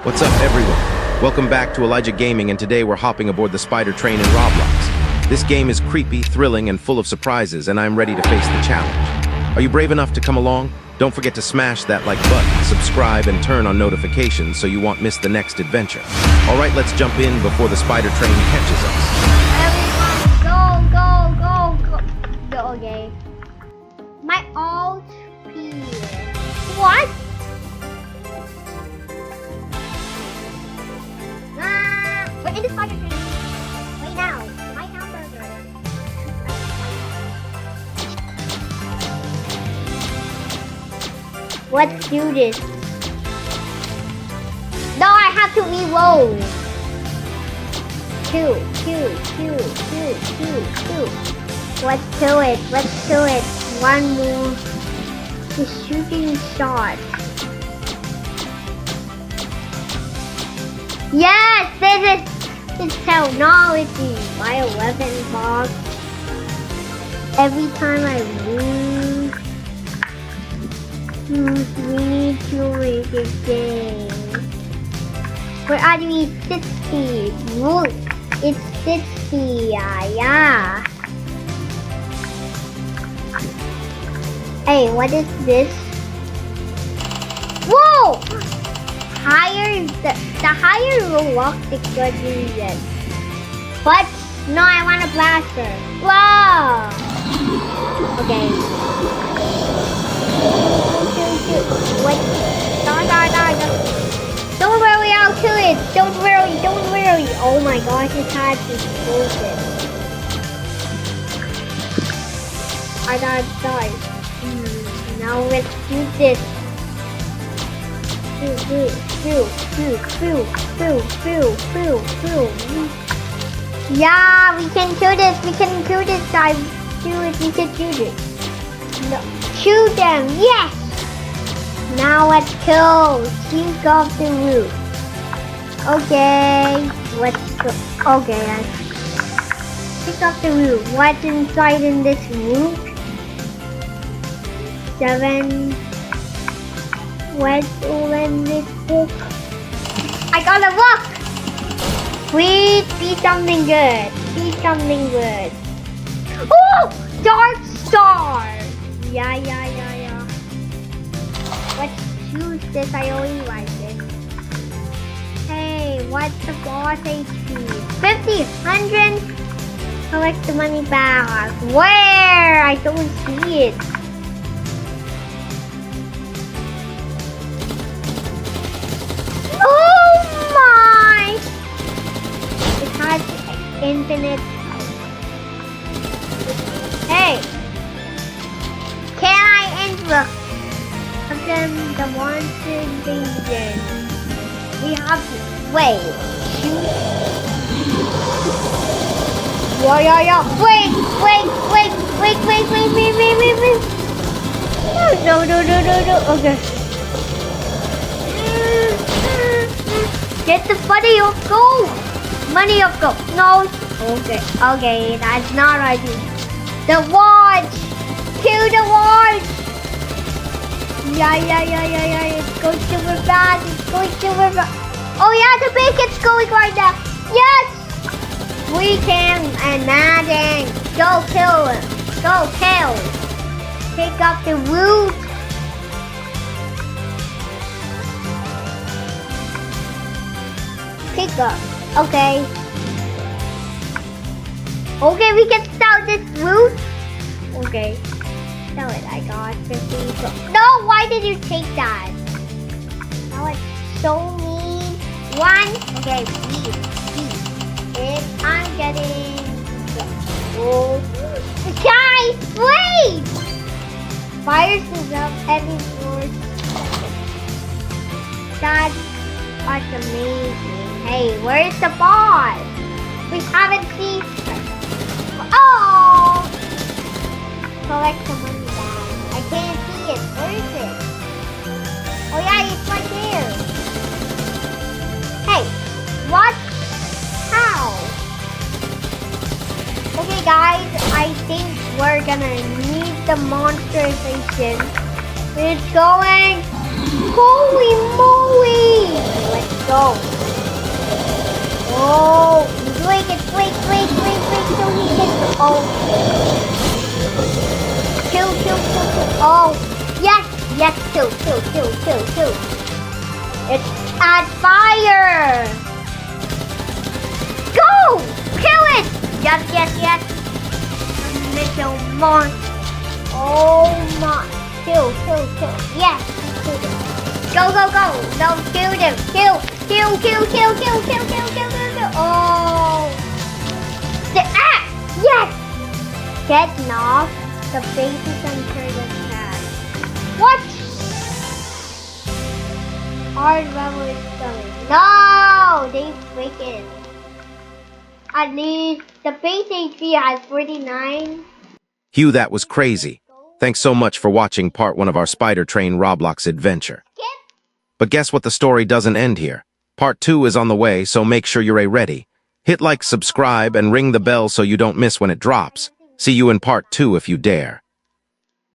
What's up, everyone? Welcome back to Elijah Gaming, and today we're hopping aboard the Spider Train in Roblox. This game is creepy, thrilling, and full of surprises, and I'm ready to face the challenge. Are you brave enough to come along? Don't forget to smash that like button, subscribe, and turn on notifications so you won't miss the next adventure. All right, let's jump in before the Spider Train catches us. Everyone, go. Okay. My alt P. What? We're in the Spider Train. Wait now. My hamburger. Let's do this. No, I have to reload. Two. Let's do it. One more. The shooting shot. Yes, this is technology. My 11 box. Every time I lose, we need to make a game. We're at 60. Look, it's 60. Yeah. Hey, what is this? Whoa! The higher Roblox the good reason. But no, I want a blaster. Wow. Okay. What? No. Don't worry, I'll kill it. Don't worry. Oh my gosh, it has explosive. I gotta die. Now let's do this. Yeah, we can do this, guys. We can do this. No. Shoot them, yes! Now let's kill. Kick off the roof. Okay, let's go. Okay, let's kick off the roof. What's inside in this roof? 7. What's all in this book? I gotta look! Please be something good. Oh! Dark Star! Yeah. Let's choose this. I only like it. Hey, what's the boss HP? 50, 100. Collect the money back. Where? I don't see it. Oh my! It has infinite. Hey! Can I enter the monster invasion? We have to wait. Shoot. Yeah. Wait. No. Okay. Get the money of gold! No! Okay, that's not right. The watch! Kill the watch! Yeah. It's going super fast. Oh yeah, the bacon's going right now. Yes! We can imagine. Go kill him. Pick up the root. Pick up. Okay, we can sell this root. Okay, sell it. I got 50. No, why did you take that? Now it's so mean. 1. Okay, please. I'm getting. Oh, guys, wait! Fire is up every 4 seconds. That's amazing. Hey, where's the boss? We haven't seen her. Oh! Collect the money back. I can't see it. Where is it? Oh yeah, it's right there. Hey, what? How? Okay guys, I think we're gonna need the monster station. It's going. Holy moly! Let's go. Go. Oh, break it, break, so he gets, oh. Kill. Oh, yes, kill. It's at fire. Go, kill it. Yes. Little more. Oh my, kill. Yes, kill it. Go. No, kill them. Kill. Oh. The axe. Yes. Get off the bases and turn the cat. What? Hard level is coming. No, they break it. At least the base HP has 49. Hugh, that was crazy. Thanks so much for watching part 1 of our Spider Train Roblox adventure. But guess what? The story doesn't end here. Part 2 is on the way, so make sure you're ready. Hit like, subscribe, and ring the bell so you don't miss when it drops. See you in part 2 if you dare.